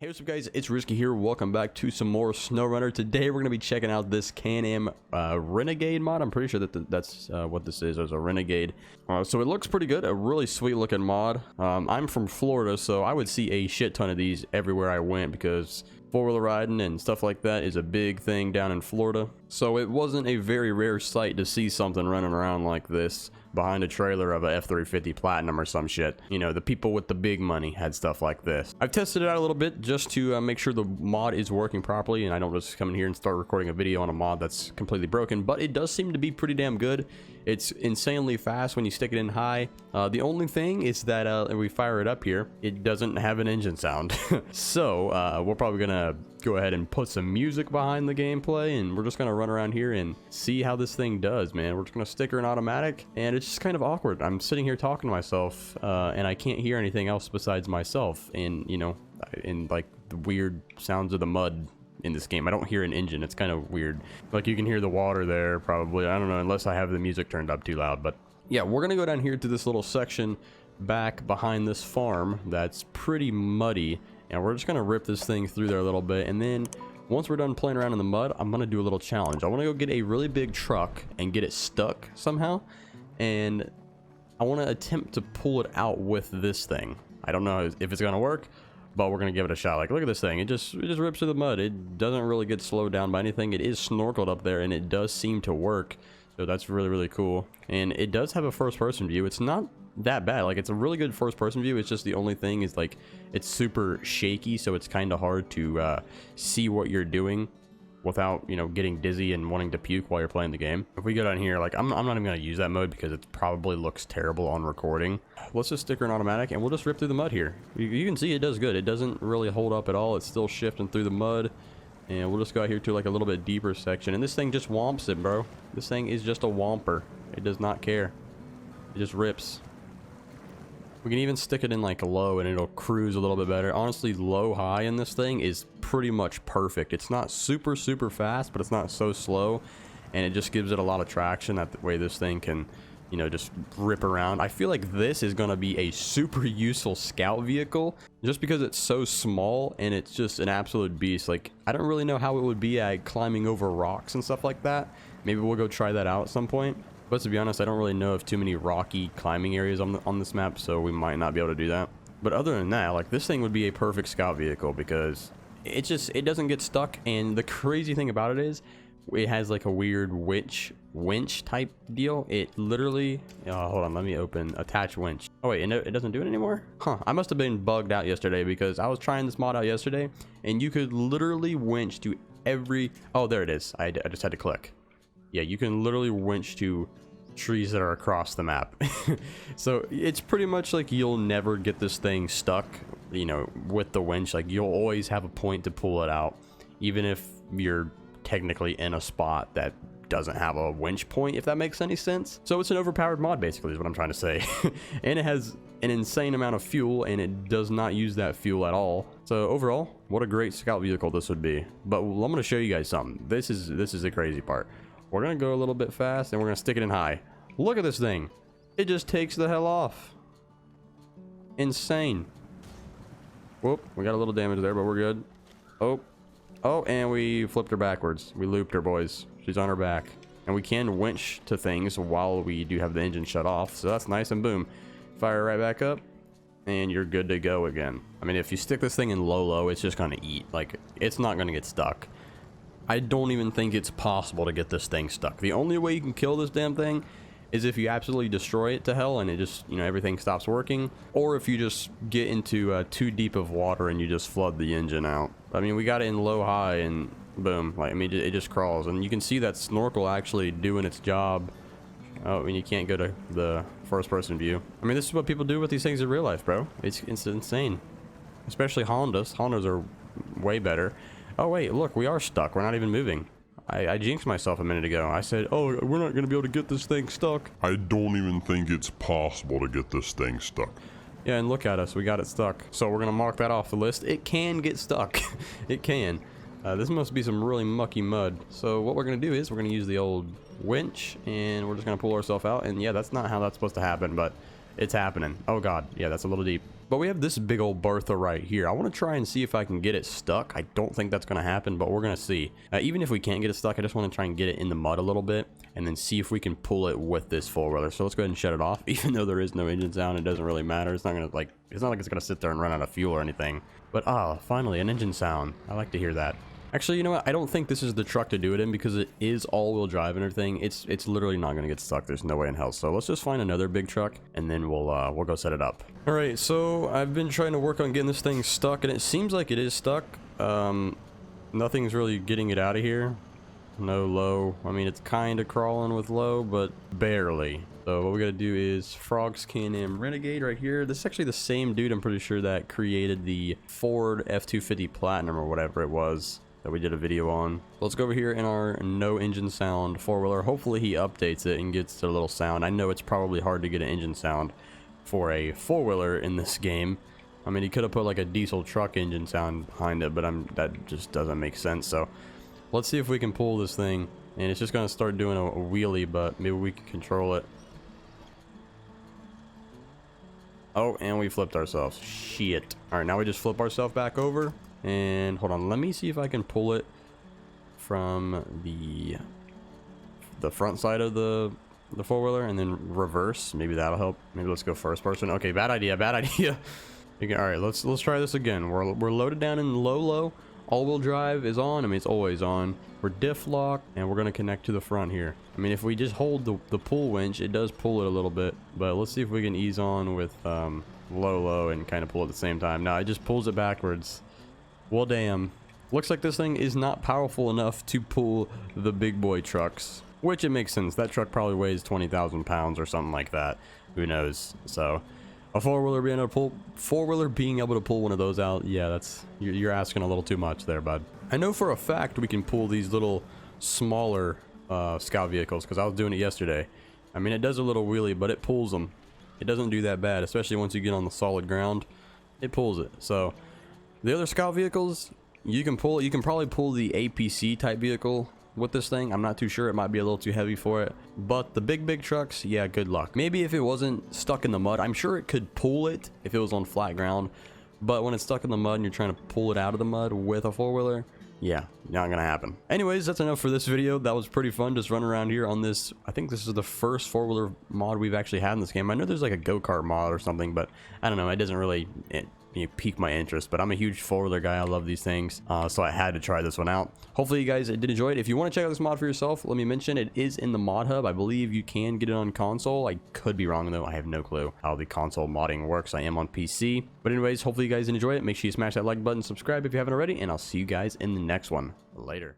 Hey, what's up guys, it's Risky here. Welcome back to some more SnowRunner. Today we're going to be checking out this Can Am Renegade mod. I'm pretty sure that that's what this is. There's a Renegade. So it looks pretty good, a really sweet looking mod. I'm from Florida, so I would see a shit ton of these everywhere I went because four-wheeler riding and stuff like that is a big thing down in Florida. So it wasn't a very rare sight to see something running around like this behind a trailer of a F-350 Platinum or some shit. You know, the people with the big money had stuff like this. I've tested it out a little bit just to make sure the mod is working properly and I don't just come in here and start recording a video on a mod that's completely broken, but it does seem to be pretty damn good. It's insanely fast when you stick it in high. The only thing is that when we fire it up here, it doesn't have an engine sound. So we're probably gonna go ahead and put some music behind the gameplay and we're just gonna run around here and see how this thing does, man. We're just gonna stick her in automatic and it's just kind of awkward. I'm sitting here talking to myself and I can't hear anything else besides myself and, you know, in like the weird sounds of the mud in this game. I don't hear an engine. It's kind of weird. Like you can hear the water there probably. I don't know, unless I have the music turned up too loud. But yeah, we're gonna go down here to this little section back behind this farm that's pretty muddy and we're just gonna rip this thing through there a little bit, and then once we're done playing around in the mud, I'm gonna do a little challenge. I want to go get a really big truck and get it stuck somehow, and I want to attempt to pull it out with this thing. I don't know if it's gonna work, but we're gonna give it a shot. Like, look at this thing. It just rips through the mud. It doesn't really get slowed down by anything. It is snorkeled up there and it does seem to work, so that's really cool. And it does have a first-person view. It's not that bad. Like, it's a really good first-person view. It's just the only thing is like it's super shaky, so it's kind of hard to see what you're doing without, you know, getting dizzy and wanting to puke while you're playing the game. If we go down here, like I'm not even gonna use that mode because it probably looks terrible on recording. Let's just stick her in automatic and we'll just rip through the mud here. You can see it does good. It doesn't really hold up at all. It's still shifting through the mud, and we'll just go out here to like a little bit deeper section, and this thing just whomps it, bro. This thing is just a whomper. It does not care. It just rips. We can even stick it in like low and it'll cruise a little bit better. Honestly, low high in this thing is pretty much perfect. It's not super fast, but it's not so slow, and it just gives it a lot of traction. That way this thing can, you know, just rip around. I feel like this is going to be a super useful scout vehicle just because it's so small and it's just an absolute beast. Like, I don't really know how it would be at climbing over rocks and stuff like that. Maybe we'll go try that out at some point. But to be honest, I don't really know of too many rocky climbing areas on this map, so we might not be able to do that. But other than that, like, this thing would be a perfect scout vehicle because it doesn't get stuck. And the crazy thing about it is it has like a weird winch type deal. It literally, hold on, let me open attach winch. Oh wait, it doesn't do it anymore? Huh, I must have been bugged out yesterday because I was trying this mod out yesterday and you could literally winch to every, oh, there it is. I just had to click. Yeah, you can literally winch to trees that are across the map. So it's pretty much like you'll never get this thing stuck, you know, with the winch. Like, you'll always have a point to pull it out, even if you're technically in a spot that doesn't have a winch point, if that makes any sense. So it's an overpowered mod, basically, is what I'm trying to say. And it has an insane amount of fuel, and it does not use that fuel at all. So overall, what a great scout vehicle this would be. But I'm going to show you guys something. This is the crazy part. We're going to go a little bit fast and we're going to stick it in high. Look at this thing. It just takes the hell off. Insane. Whoop, we got a little damage there, but we're good. Oh, and we flipped her backwards. We looped her, boys. She's on her back. And we can winch to things while we do have the engine shut off. So that's nice, and boom. Fire right back up and you're good to go again. I mean, if you stick this thing in low, it's just going to eat. Like, it's not going to get stuck. I don't even think it's possible to get this thing stuck. The only way you can kill this damn thing is if you absolutely destroy it to hell and it just, you know, everything stops working, or if you just get into too deep of water and you just flood the engine out. I mean, we got it in low high and boom, like, I mean, it just crawls, and you can see that snorkel actually doing its job. Oh, and you can't go to the first person view. I mean, this is what people do with these things in real life, bro. It's insane, especially Hondas are way better. Oh wait, look, we are stuck. We're not even moving. I jinxed myself a minute ago. I said, oh, we're not going to be able to get this thing stuck. I don't even think it's possible to get this thing stuck. Yeah, and look at us. We got it stuck. So we're going to mark that off the list. It can get stuck. It can. This must be some really mucky mud. So what we're going to do is we're going to use the old winch, and we're just going to pull ourselves out. And yeah, that's not how that's supposed to happen, but it's happening. Oh, God. Yeah, that's a little deep. But we have this big old Bertha right here. I want to try and see if I can get it stuck. I don't think that's going to happen, but we're going to see. Even if we can't get it stuck, I just want to try and get it in the mud a little bit and then see if we can pull it with this four-wheeler. So let's go ahead and shut it off. Even though there is no engine sound, it doesn't really matter. It's not going to like it's not going to sit there and run out of fuel or anything. But finally an engine sound. I like to hear that. Actually, you know what? I don't think this is the truck to do it in because it is all-wheel drive and everything. It's literally not going to get stuck. There's no way in hell. So let's just find another big truck and then we'll go set it up. All right, so I've been trying to work on getting this thing stuck and it seems like it is stuck. Nothing's really getting it out of here. No low. I mean, it's kind of crawling with low, but barely. So what we got to do is Frog's Can Am Renegade right here. This is actually the same dude, I'm pretty sure, that created the Ford F-250 Platinum or whatever it was that we did a video on. Let's go over here in our no engine sound four-wheeler. Hopefully he updates it and gets a little sound. I know it's probably hard to get an engine sound for a four-wheeler in this game. I mean, he could have put like a diesel truck engine sound behind it, but that just doesn't make sense. So let's see if we can pull this thing, and it's just going to start doing a wheelie, but maybe we can control it. Oh, and we flipped ourselves. Shit. All right, now we just flip ourselves back over. And hold on, let me see if I can pull it from the front side of the four-wheeler and then reverse. Maybe that'll help. Maybe let's go first person. Okay, bad idea. Okay, all right, let's try this again. We're loaded down in low. All-wheel drive is on. I mean, it's always on. We're diff locked, and we're gonna connect to the front here. I mean, if we just hold the pull winch, it does pull it a little bit. But let's see if we can ease on with low and kind of pull at the same time. No, it just pulls it backwards. Well, damn. Looks like this thing is not powerful enough to pull the big boy trucks. Which it makes sense. That truck probably weighs 20,000 pounds or something like that. Who knows? So, a four-wheeler being able to pull one of those out, yeah, you're asking a little too much there, bud. I know for a fact we can pull these little smaller scout vehicles because I was doing it yesterday. I mean, it does a little wheelie, but it pulls them. It doesn't do that bad, especially once you get on the solid ground. It pulls it. So the other scout vehicles, you can probably pull the APC type vehicle with this thing. I'm not too sure. It might be a little too heavy for it. But the big trucks, yeah, good luck. Maybe if it wasn't stuck in the mud, I'm sure it could pull it if it was on flat ground. But when it's stuck in the mud and you're trying to pull it out of the mud with a four-wheeler, yeah, not gonna happen. Anyways, that's enough for this video. That was pretty fun just running around here on this. I think this is the first four-wheeler mod we've actually had in this game. I know there's like a go-kart mod or something, but I don't know. It doesn't really pique my interest, but I'm a huge four-wheeler guy. I love these things, so I had to try this one out. Hopefully you guys did enjoy it. If you want to check out this mod for yourself, let me mention it is in the mod hub. I believe you can get it on console. I could be wrong though. I have no clue how the console modding works. I am on PC, but anyways, hopefully you guys enjoy it. Make sure you smash that like button, subscribe if you haven't already, and I'll see you guys in the next one. Later.